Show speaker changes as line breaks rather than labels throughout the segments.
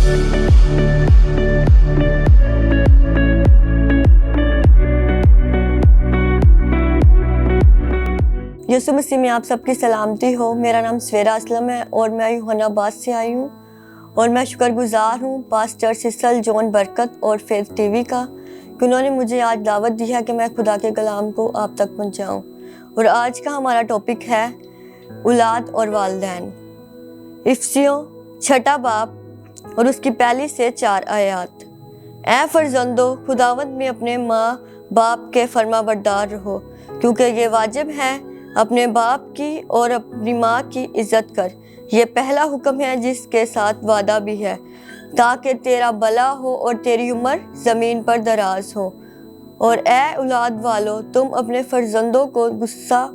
यसु मसीह में आप सबकी सलामती हो। मेरा नाम स्वेरा असलम है और मैं यूहन्नाबाद से आई हूँ और मैं शुक्रगुजार हूँ पास्टर सिसल जॉन बरकत और फेथ टीवी का कि उन्होंने मुझे आज दावत दी है कि मैं खुदा के कलाम को आप तक पहुँचाऊँ। और आज का हमारा टॉपिक है औलाद और वालिदैन। इफसियों 6 बाब और उसकी पहली से 4 आयत। ऐ फर्जंदो, खुदावंद में अपने माँ बाप के फरमाबरदार रहो, क्योंकि ये वाजिब है अपने बाप की और अपनी माँ की इज्जत कर। ये पहला हुक्म है जिसके साथ वादा भी है, ताकि तेरा भला हो और तेरी उम्र ज़मीन पर दराज हो। और ए औलाद वालों, तुम अपने फर्जंदों को गुस्सा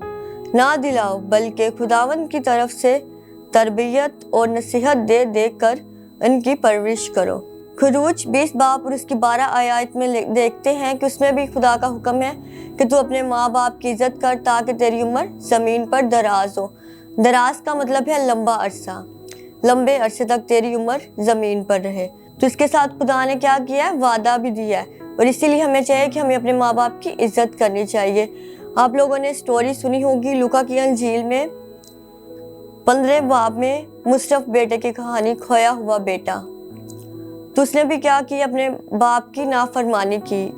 ना दिलाओ, बल्कि खुदावंद की तरफ से तरबियत और नसीहत दे दे कर उनकी परवरिश करो। खरूज 20 बाब और उसकी 12 आयत में देखते हैं कि उसमें भी खुदा का हुक्म है कि तू अपने माँ बाप की इज्जत कर ताकि तेरी उम्र ज़मीन पर दराज हो। दराज का मतलब है लंबा अरसा, लंबे अरसे तक तेरी उम्र ज़मीन पर रहे। तो इसके साथ खुदा ने क्या किया है, वादा भी दिया है। और इसीलिए हमें चाहिए कि हमें अपने माँ बाप की इज्जत करनी चाहिए। आप लोगों ने स्टोरी सुनी होगी लूका की अंजील में 15 बाब में मुस्तफ बेटे की कहानी, खोया हुआ बेटा। तो उसने भी क्या किया, अपने बाप की नाफरमानी की।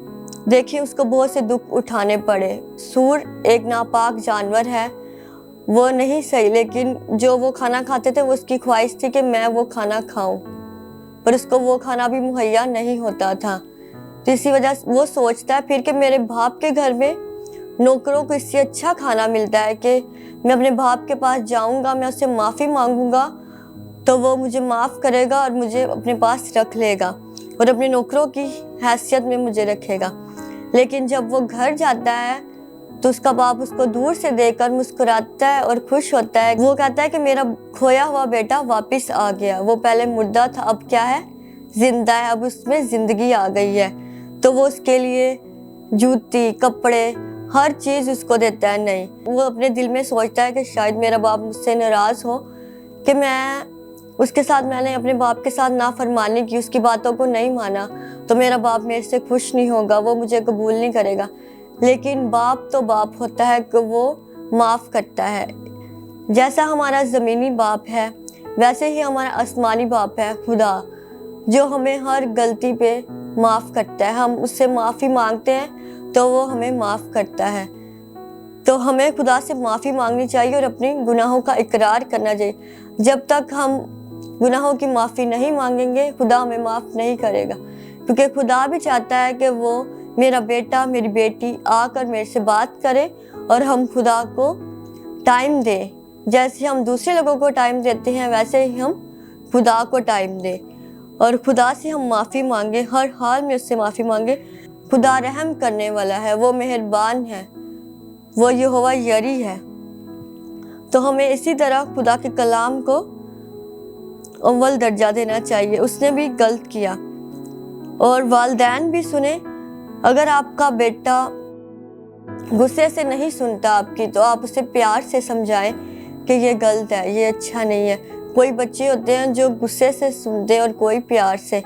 देखिए उसको बहुत से दुख उठाने पड़े। सूर एक नापाक जानवर है, वो नहीं सही, लेकिन जो वो खाना खाते थे वो उसकी ख्वाहिश थी कि मैं वो खाना खाऊं, पर उसको वो खाना भी मुहैया नहीं होता था। तो इसी वजह से वो सोचता है फिर कि मेरे बाप के घर में नौकरों को इससे अच्छा खाना मिलता है कि मैं अपने बाप के पास जाऊंगा, मैं उससे माफ़ी मांगूंगा तो वो मुझे माफ़ करेगा और मुझे अपने पास रख लेगा और अपने नौकरों की हैसियत में मुझे रखेगा। लेकिन जब वो घर जाता है तो उसका बाप उसको दूर से देखकर मुस्कुराता है और खुश होता है। वो कहता है कि मेरा खोया हुआ बेटा वापस आ गया। वो पहले मुर्दा था, अब क्या है, जिंदा है, अब उसमें ज़िंदगी आ गई है। तो वो उसके लिए जूती, कपड़े, हर चीज़ उसको देता है। नहीं, वो अपने दिल में सोचता है कि शायद मेरा बाप मुझसे नाराज़ हो कि मैंने अपने बाप के साथ नाफरमानी की, उसकी बातों को नहीं माना, तो मेरा बाप मेरे से खुश नहीं होगा, वो मुझे कबूल नहीं करेगा। लेकिन बाप तो बाप होता है कि वो माफ़ करता है। जैसा हमारा ज़मीनी बाप है वैसे ही हमारा आसमानी बाप है खुदा, जो हमें हर गलती पे माफ़ करता है। हम उससे माफ़ी मांगते हैं तो वो हमें माफ़ करता है। तो हमें खुदा से माफ़ी मांगनी चाहिए और अपने गुनाहों का इकरार करना चाहिए। जब तक हम गुनाहों की माफ़ी नहीं मांगेंगे खुदा हमें माफ़ नहीं करेगा, क्योंकि खुदा भी चाहता है कि वो मेरा बेटा मेरी बेटी आकर मेरे से बात करे और हम खुदा को टाइम दें। जैसे हम दूसरे लोगों को टाइम देते हैं वैसे ही हम खुदा को टाइम दें और खुदा से हम माफ़ी मांगे, हर हाल में उससे माफ़ी मांगे। खुदा रहम करने वाला है, वो मेहरबान है, वो यहोवा यरी है। तो हमें इसी तरह खुदा के कलाम को अव्वल दर्जा देना चाहिए। उसने भी गलत किया। और वालिदैन भी सुने। अगर आपका बेटा गुस्से से नहीं सुनता आपकी, तो आप उसे प्यार से समझाएं कि ये गलत है, ये अच्छा नहीं है। कोई बच्चे होते हैं जो गुस्से से सुनते हैं और कोई प्यार से।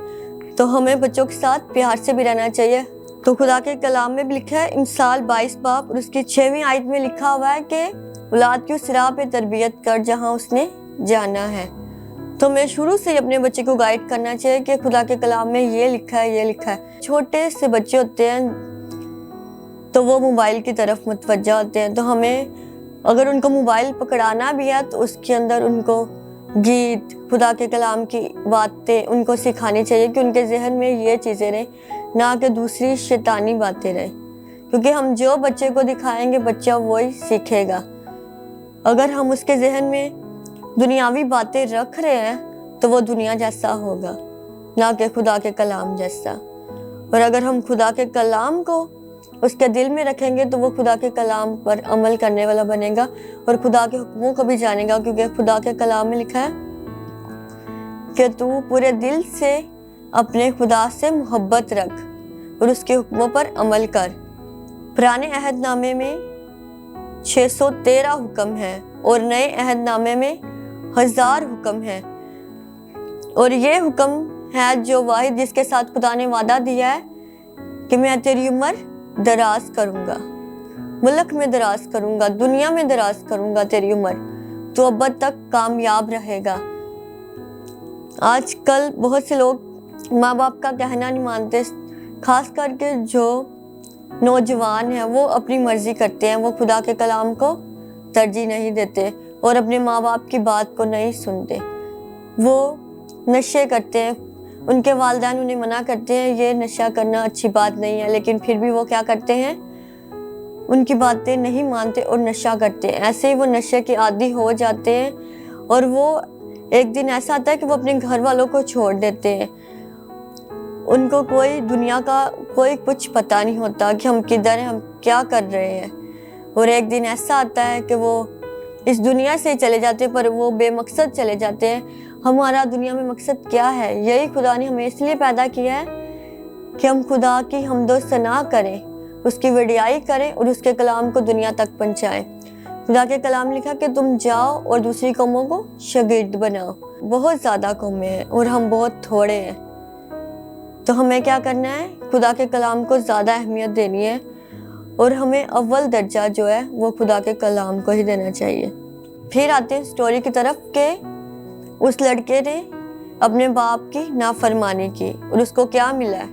तो हमें बच्चों के साथ प्यार से भी रहना चाहिए। तो खुदा के कलाम में भी लिखा है इमसाल 22 बाब और उसकी 6वीं आयत में लिखा हुआ है कि औलाद की उस राह पे तरबियत कर जहाँ उसने जाना है। तो मैं शुरू से ही अपने बच्चे को गाइड करना चाहिए कि खुदा के कलाम में ये लिखा है, ये लिखा है। छोटे से बच्चे होते हैं तो वो मोबाइल की तरफ मुतवज्जा होते हैं। तो हमें अगर उनको मोबाइल पकड़ाना भी है तो उसके अंदर उनको गीत, खुदा के कलाम की बातें उनको सिखानी चाहिए कि उनके जहन में ये चीज़ें रहें, ना कि दूसरी शैतानी बातें रहें। क्योंकि हम जो बच्चे को दिखाएंगे बच्चा वही सीखेगा। अगर हम उसके जहन में दुनियावी बातें रख रहे हैं तो वो दुनिया जैसा होगा, ना कि खुदा के कलाम जैसा। और अगर हम खुदा के कलाम को उसके दिल में रखेंगे तो वो खुदा के कलाम पर अमल करने वाला बनेगा और खुदा के हुक्मों को भी जानेगा। क्योंकि खुदा के कलाम में लिखा है कि तू पूरे दिल से अपने खुदा से मोहब्बत रख और उसके हुक्मों पर अमल कर। पुराने अहदनामे में 613 हुक्म हैं और नए अहदनामे में 1000 हुक्म हैं। और ये हुक्म ہے जो वाहिद जिसके साथ खुदा ने वादा दिया है कि मैं तेरी उम्र दराज करूँगा, मुल्क में दराज करूँगा, दुनिया में दराज करूँगा तेरी उम्र, तो अब्बद तक कामयाब रहेगा। आजकल बहुत से लोग माँ बाप का कहना नहीं मानते, खास करके जो नौजवान हैं वो अपनी मर्जी करते हैं, वो खुदा के कलाम को तरजीह नहीं देते और अपने माँ बाप की बात को नहीं सुनते। वो नशे करते हैं, उनके वालिदैन उन्हें मना करते हैं ये नशा करना अच्छी बात नहीं है, लेकिन फिर भी वो क्या करते हैं, उनकी बातें नहीं मानते और नशा करते हैं। ऐसे ही वो नशे के आदी हो जाते हैं और वो एक दिन ऐसा आता है कि वो अपने घर वालों को छोड़ देते हैं। उनको कोई दुनिया का कोई कुछ पता नहीं होता कि हम किधर हैं, हम क्या कर रहे हैं। और एक दिन ऐसा आता है कि वो इस दुनिया से चले जाते हैं, पर वो बेमकसद चले जाते हैं। हमारा दुनिया में मकसद क्या है? यही खुदा ने हमें इसलिए पैदा किया है कि हम खुदा की हम्दो सना करें, उसकी वडियाई करें और उसके कलाम को दुनिया तक पहुँचाएं। खुदा के कलाम लिखा कि तुम जाओ और दूसरी कौमों को शागिर्द बनाओ। बहुत ज़्यादा कौमें हैं और हम बहुत थोड़े हैं, तो हमें क्या करना है, खुदा के कलाम को ज़्यादा अहमियत देनी है और हमें अव्वल दर्जा जो है वो खुदा के कलाम को ही देना चाहिए। फिर आते हैं स्टोरी की तरफ कि उस लड़के ने अपने बाप की नाफरमानी की और उसको क्या मिला है,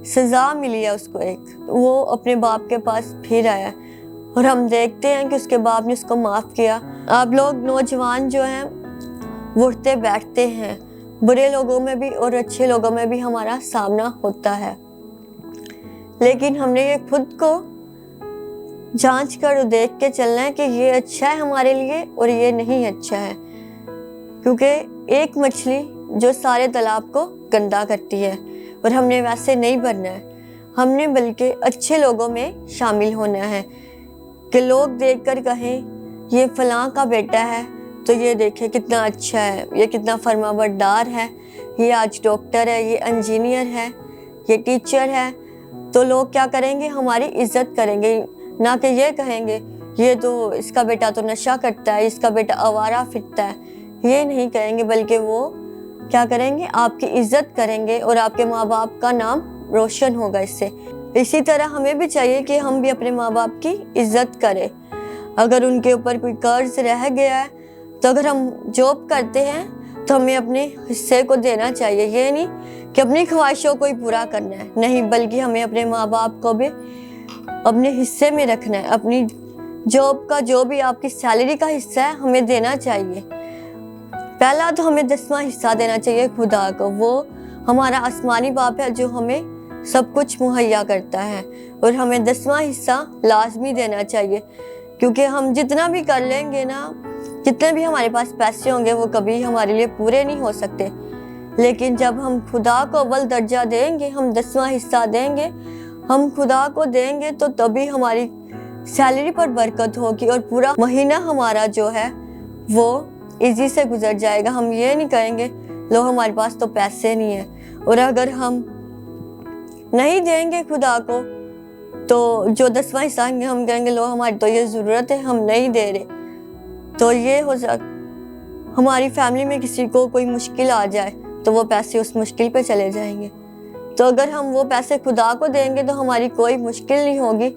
सज़ा मिली है उसको एक। वो अपने बाप के पास फिर आया और हम देखते हैं कि उसके बाप ने उसको माफ़ किया। आप लोग नौजवान जो हैं वो उठते बैठते हैं, बुरे लोगों में भी और अच्छे लोगों में भी हमारा सामना होता है, लेकिन हमने ये खुद को जांच कर देख के चलना है कि ये अच्छा है हमारे लिए और ये नहीं अच्छा है। क्योंकि एक मछली जो सारे तालाब को गंदा करती है और हमने वैसे नहीं बनना है, हमने बल्कि अच्छे लोगों में शामिल होना है कि लोग देखकर कहें ये फलां का बेटा है तो ये देखे कितना अच्छा है, ये कितना फरमाबरदार है, ये आज डॉक्टर है, ये इंजीनियर है, ये टीचर है। तो लोग क्या करेंगे, हमारी इज्जत करेंगे, ना कि ये कहेंगे ये तो इसका बेटा तो नशा करता है, इसका बेटा आवारा फिरता है, ये नहीं कहेंगे, बल्कि वो क्या करेंगे, आपकी इज्जत करेंगे और आपके माँ बाप का नाम रोशन होगा इससे। इसी तरह हमें भी चाहिए कि हम भी अपने माँ बाप की इज्जत करें। अगर उनके ऊपर कोई कर्ज रह गया है तो अगर हम जॉब करते हैं तो हमें अपने हिस्से को देना चाहिए। ये नहीं कि अपनी ख्वाहिशों को ही पूरा करना है, नहीं, बल्कि हमें अपने माँ बाप को भी अपने हिस्से में रखना है। अपनी जॉब का जो भी आपकी सैलरी का हिस्सा है हमें देना चाहिए। पहला तो हमें 10वां हिस्सा देना चाहिए खुदा को। वो हमारा आसमानी बाप है जो हमें सब कुछ मुहैया करता है और हमें 10वां हिस्सा लाजमी देना चाहिए, क्योंकि हम जितना भी कर लेंगे ना, जितने भी हमारे पास पैसे होंगे वो कभी हमारे लिए पूरे नहीं हो सकते। लेकिन जब हम खुदा को अव्वल दर्जा देंगे, हम 10वां हिस्सा देंगे, हम खुदा को देंगे, तो तभी हमारी सैलरी पर बरकत होगी और पूरा महीना हमारा जो है वो इजी से गुजर जाएगा। हम ये नहीं कहेंगे लो हमारे पास तो पैसे नहीं है, और अगर हम नहीं देंगे खुदा को तो जो 10वां हिस्सा हम कहेंगे लो हमारी तो ये ज़रूरत है, हम नहीं दे रहे, तो ये हो हमारी फैमिली में किसी को कोई मुश्किल आ जाए तो वो पैसे उस मुश्किल पे चले जाएंगे। तो अगर हम वो पैसे खुदा को देंगे तो हमारी कोई मुश्किल नहीं होगी,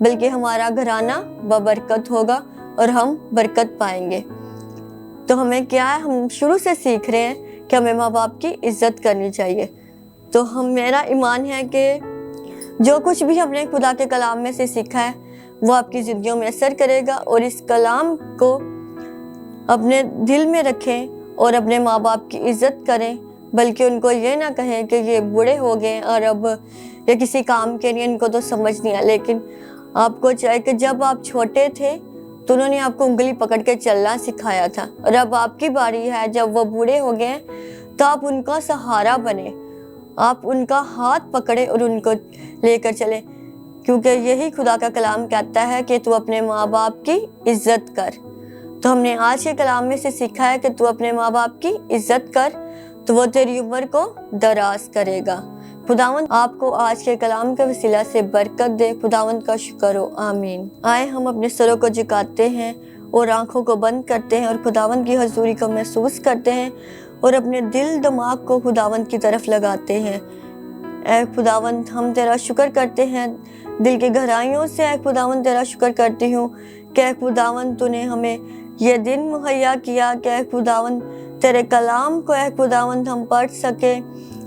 बल्कि हमारा घराना बबरकत होगा और हम बरकत पाएंगे। तो हमें क्या है, हम शुरू से सीख रहे हैं कि हमें माँ बाप की इज्जत करनी चाहिए। तो मेरा ईमान है कि जो कुछ भी हमने खुदा के कलाम में से सीखा है वो आपकी ज़िंदगियों में असर करेगा, और इस कलाम को अपने दिल में रखें और अपने माँ बाप की इज्जत करें, बल्कि उनको ये ना कहें कि ये बूढ़े हो गए और अब ये किसी काम के नहीं, इनको तो समझ नहीं आया। लेकिन आपको चाहिए कि जब आप छोटे थे तो उन्होंने आपको उंगली पकड़ के चलना सिखाया था, और अब आपकी बारी है, जब वो बूढ़े हो गए तो आप उनका सहारा बने, आप उनका हाथ पकड़े और उनको लेकर चले, क्योंकि यही खुदा का कलाम कहता है कि तू अपने माँ बाप की इज्जत कर। तो हमने आज के कलाम में से सीखा है कि तू अपने माँ बाप की इज्जत कर तो वो तेरी उम्र को दराज करेगा। खुदावंद आपको आज के कलाम के वसीला से बरकत दे। खुदावंद का शुक्र हो, आमीन। आए हम अपने सरों को झुकाते हैं और आंखों को बंद करते हैं और खुदावंद की हजूरी को महसूस करते हैं اور اپنے دل دماغ کو خداوند کی طرف لگاتے ہیں۔ اے خداوند ہم تیرا شکر کرتے ہیں دل کی گہرائیوں سے۔ اے خداوند تیرا شکر کرتی ہوں کہ اے خداوند تو نے ہمیں یہ دن مہیا کیا کہ اے خداوند تیرے کلام کو اے خداوند ہم پڑھ سکیں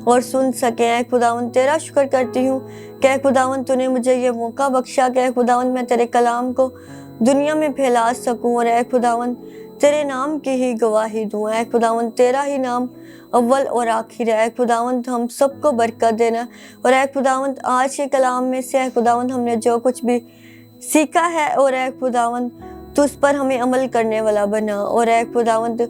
اور سن سکیں۔ اے خداوند تیرا شکر کرتی ہوں کہ اے خداوند تو نے مجھے یہ موقع بخشا کہ اے خداوند میں تیرے کلام کو دنیا میں پھیلا سکوں اور اے خداوند تیرے نام کی ہی گواہی دوں۔ اے خداوند تیرا ہی نام اول اور آخر ہے۔ اے خداوند ہم سب کو برکت دینا، اور اے خداوند آج کے کلام میں سے اے خداوند ہم نے جو کچھ بھی سیکھا ہے اور اے خداوند تو اس پر ہمیں عمل کرنے والا بنا، اور اے خداوند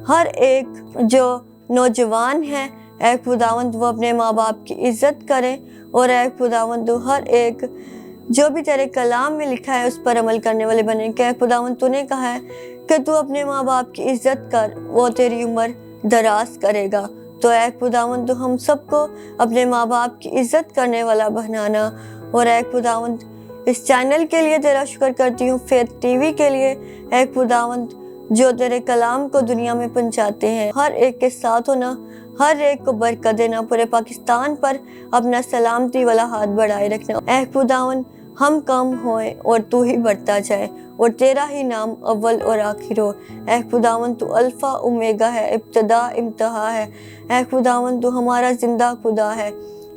ہر ایک جو نوجوان ہے اے خداوند وہ اپنے ماں باپ کی عزت کرے، اور اے خداوند ہر ایک جو بھی تیرے کلام میں لکھا ہے اس پر عمل کرنے والے بنے کہ اے خداوند تو نے کہا ہے کہ تو اپنے ماں باپ کی عزت کر، وہ تیری عمر دراز کرے گا۔ تو اے خداوند تو ہم سب کو اپنے ماں باپ کی عزت کرنے والا بنانا، اور اے خداوند اس چینل کے لیے تیرا شکر کرتی ہوں، فیتھ ٹی وی کے لیے اے خداوند جو تیرے کلام کو دنیا میں پہنچاتے ہیں، ہر ایک کے ساتھ ہونا، ہر ایک کو برکت دینا، پورے پاکستان پر اپنا سلامتی والا ہاتھ بڑھائے رکھنا۔ اے خداوند ہم کم ہوئے اور تو ہی بڑھتا جائے، اور تیرا ہی نام اول اور آخر ہو۔ اے خداوند تو الفا اومیگا ہے، ابتدا انتہا ہے۔ اے خداوند تو ہمارا زندہ خدا ہے۔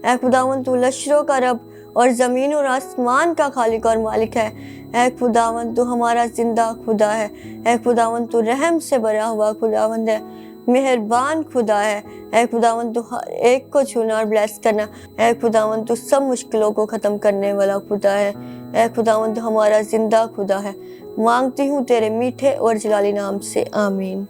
اے خداوند تو لشکروں کا رب اور زمین اور آسمان کا خالق اور مالک ہے۔ اے خداوند تو ہمارا زندہ خدا ہے۔ اے خداوند تو رحم سے بھرا ہوا خداوند ہے، مہربان خدا ہے۔ اے خداوند تو ہر ایک کو چھونا اور بلیس کرنا۔ اے خداوند تو سب مشکلوں کو ختم کرنے والا خدا ہے۔ اے خداوند تو ہمارا زندہ خدا ہے۔ مانگتی ہوں تیرے میٹھے اور جلالی نام سے، آمین۔